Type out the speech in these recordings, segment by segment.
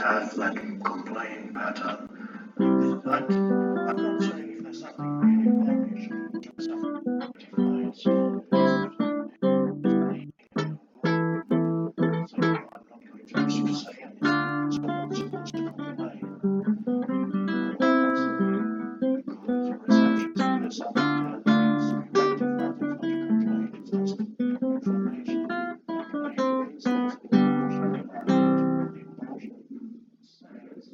have that complaining pattern. I'm not saying if there's something really wrong, you should do something to rectify it. So I'm not going to actually say anything. Someone's supposed to complain. According to reception, if there's something there that needs to be rectified, it's not a complaint, it's just information. Complaint means there's the emotion around the emotion says.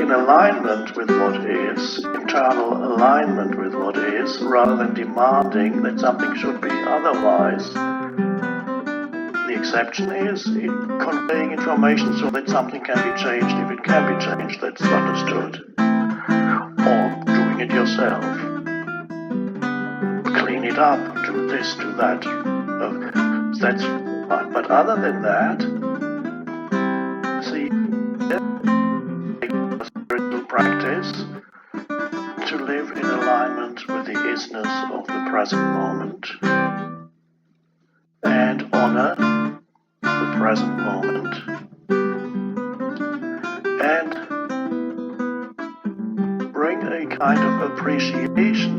In alignment with what is, internal alignment with what is, rather than demanding that something should be otherwise. The exception is conveying information so that something can be changed if it can be changed, that's understood. Or doing it yourself. Clean it up, do this, do that. That's fine. But other than that, see, spiritual practice to live in alignment with the isness of the present moment, and honor the present moment, and bring a kind of appreciation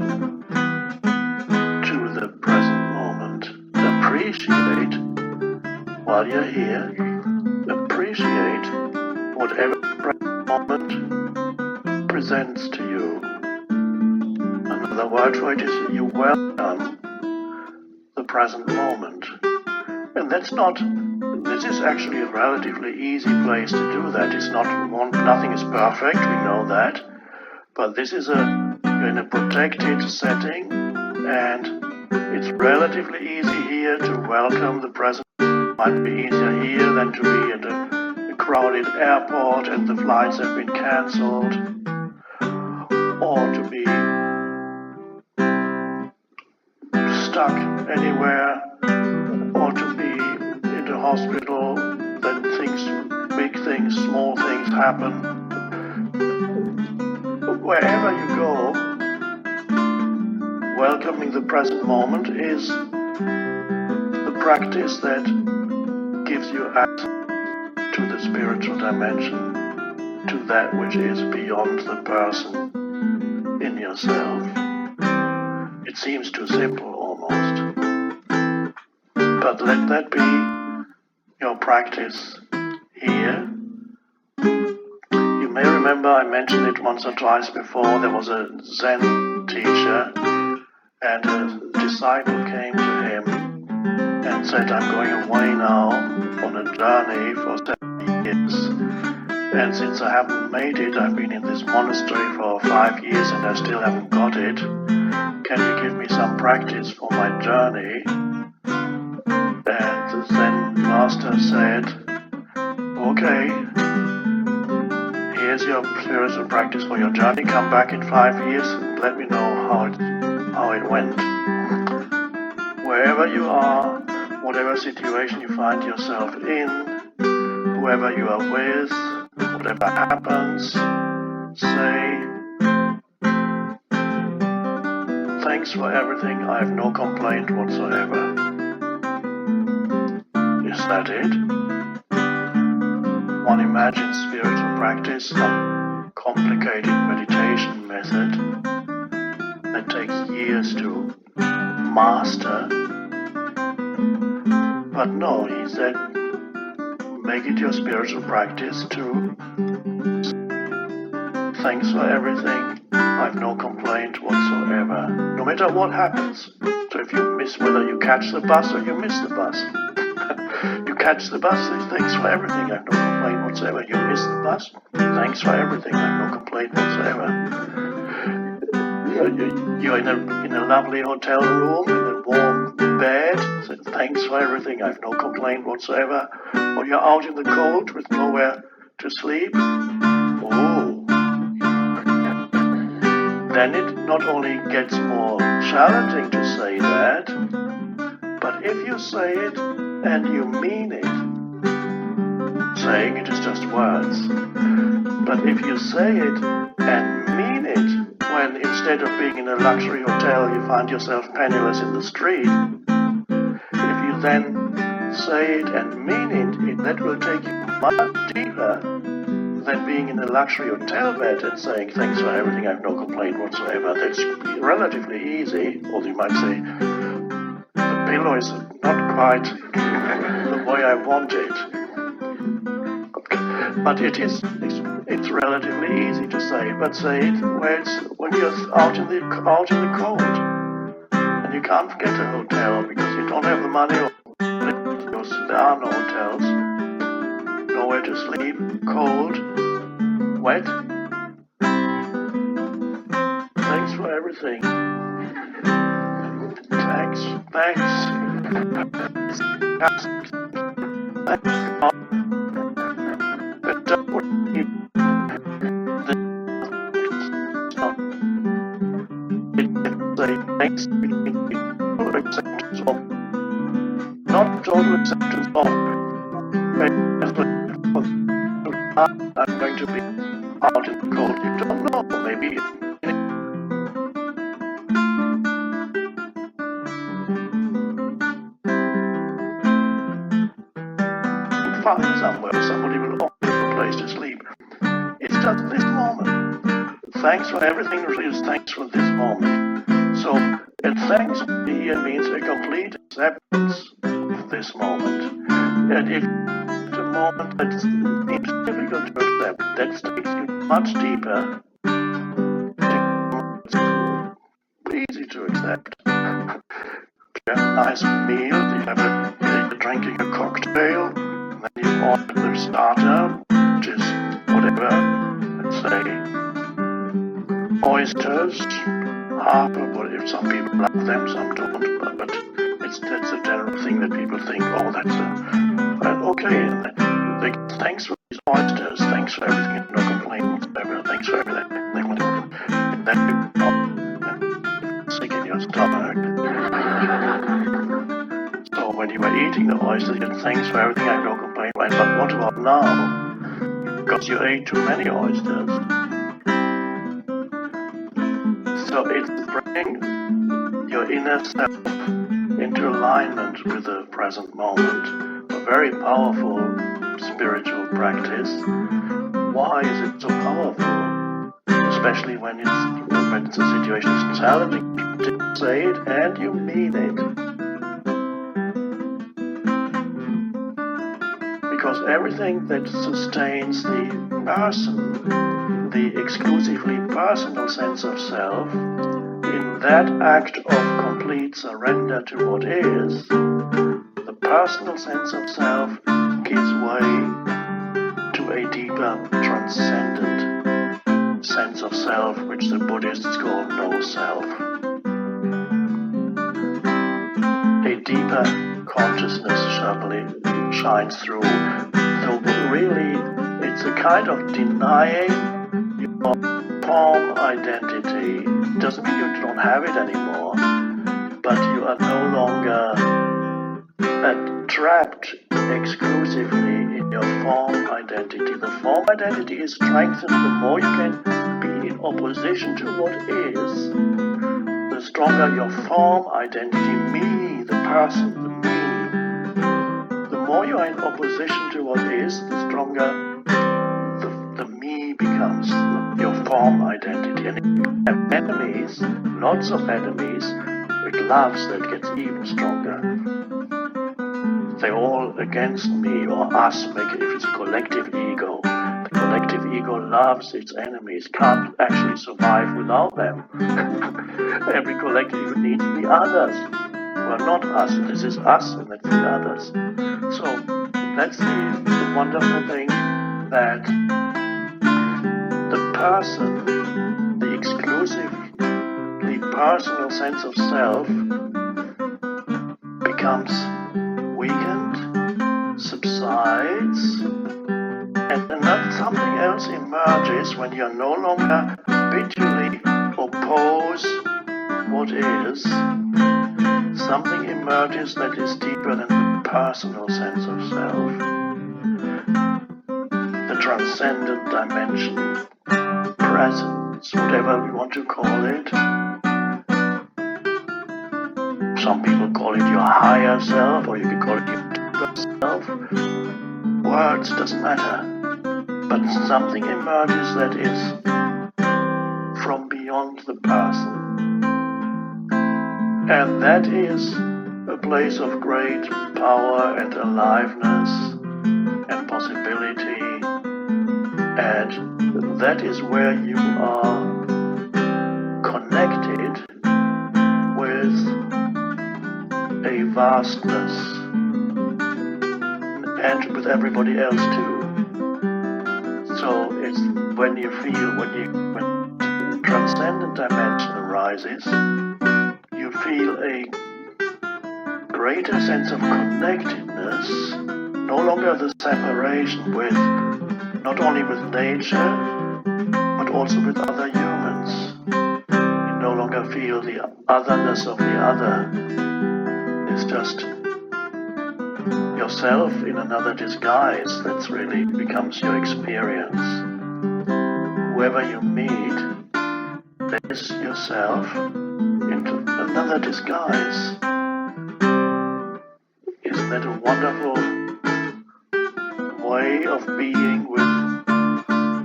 to the present moment. Appreciate while you're here. Appreciate whatever the present moment presents to you. Another word for it is you welcome the present moment. And this is actually a relatively easy place to do that. Nothing is perfect, we know that. But this is you're in a protected setting, and it's relatively easy here to welcome the present. It might be easier here than to be at a crowded airport and the flights have been cancelled, or to be stuck anywhere, or to be in the hospital, then big things, small things happen. Wherever you go, welcoming the present moment is the practice that gives you access to the spiritual dimension, to that which is beyond the person in yourself. It seems too simple almost, but let that be your practice here. You may remember I mentioned it once or twice before. There was a Zen teacher, and a disciple came to him and said, I'm going away now on a journey for 7 years, and since I haven't made it, I've been in this monastery for 5 years and I still haven't got it. Can you give me some practice for my journey? And the Zen master said, okay, here's your spiritual practice for your journey. Come back in 5 years and let me know how it went. Wherever you are, whatever situation you find yourself in, whoever you are with, whatever happens, say, thanks for everything, I have no complaint whatsoever. Is that it? One imagines spiritual practice, some complicated meditation method that takes years to master. But no, he said, make it your spiritual practice to thanks for everything, I have no complaint whatsoever, no matter what happens. So if you miss, whether you catch the bus or you miss the bus, you catch the bus, say thanks for everything, I have no complaint whatsoever. You miss the bus, thanks for everything, I have no complaint whatsoever. You're in a lovely hotel room, in a warm bed, say thanks for everything, I have no complaint whatsoever. Or you're out in the cold with nowhere to sleep. Oh, then it not only gets more challenging to say that, but if you say it and you mean it, saying it is just words, but if you say it and mean it, when instead of being in a luxury hotel you find yourself penniless in the street, if you then say it and mean it, that will take you much deeper than being in a luxury hotel bed and saying thanks for everything, I have no complaint whatsoever. That's relatively easy, or you might say the pillow is not quite the way I want it. But it's relatively easy to say, but say it when you're out in the cold and you can't get a hotel because you don't have the money, or there are no hotels, nowhere to sleep, cold, wet. Thanks for everything. Thanks. But don't worry. Say thanks to total acceptance of, not total acceptance of, I'm going to be out in the cold. You don't know, maybe find somewhere. Somebody will offer you a place to sleep. It's just this moment. Thanks for everything is thanks for this moment. So, thanks here means a complete acceptance of this moment. And if it's a moment that seems difficult to accept, that takes you much deeper. It's easy to accept. You have a nice meal, you're drinking a cocktail, and then you order the starter, which is whatever, let's say, oysters, half of what if some people love them, some don't, but that's a general thing that people think, oh, okay, and thanks for these oysters, thanks for everything, no complaints, thanks for everything, and then you sick in your stomach. So when you were eating the oysters, you said, thanks for everything, I have no complaint, right? But what about now? Because you ate too many oysters. So it's bringing your inner self into alignment with the present moment. A very powerful spiritual practice. Why is it so powerful? Especially when it's a situation that's challenging. You say it and you mean it. Because everything that sustains the person, the exclusively personal sense of self, in that act of complete surrender to what is, the personal sense of self gives way to a deeper, transcendent sense of self, which the Buddhists call no-self. A deeper consciousness sharply shines through. So really, it's a kind of denying your form identity. It doesn't mean you don't have it anymore, but you are no longer trapped exclusively in your form identity. The form identity is strengthened the more you can be in opposition to what is. The stronger your form identity, me, the person, the me. The more you are in opposition to what is, the stronger the me becomes, your form identity. And if you have enemies, lots of enemies, it loves that gets even stronger. They're all against me or us, if it's a collective ego. The collective ego loves its enemies, can't actually survive without them. Every collective ego needs the others, who are not us. This is us and that's the others. So that's the wonderful thing, that the person, the exclusively personal sense of self becomes weakened, subsides, and then something else emerges when you no longer habitually oppose what is. Something emerges that is deeper than the personal sense of self. The transcendent dimension, presence, whatever we want to call it. Some people call it your higher self, or you can call it your deeper self. Words doesn't matter. But something emerges that is from beyond the person. And that is a place of great power and aliveness and possibility. And that is where you are connected with a vastness and with everybody else too. So it's when you feel, when transcendent dimension arises, you feel a greater sense of connectedness, no longer the separation with, not only with nature, but also with other humans. You no longer feel the otherness of the other. It's just yourself in another disguise that's really becomes your experience. Whoever you meet, there's yourself into another disguise. Isn't that a wonderful way of being with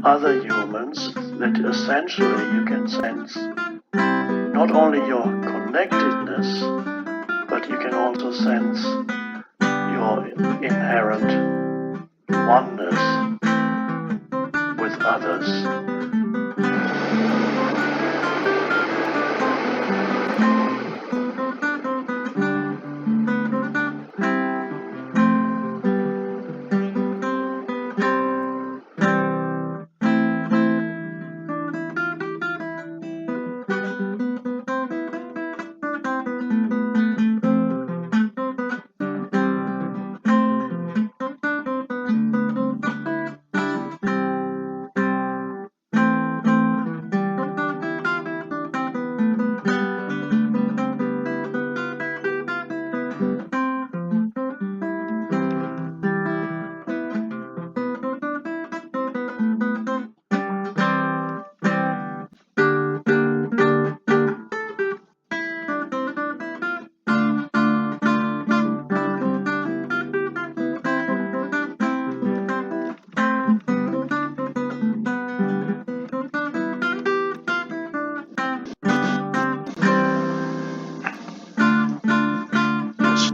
other humans that essentially you can sense not only your connectedness, but you can also sense your inherent oneness with others.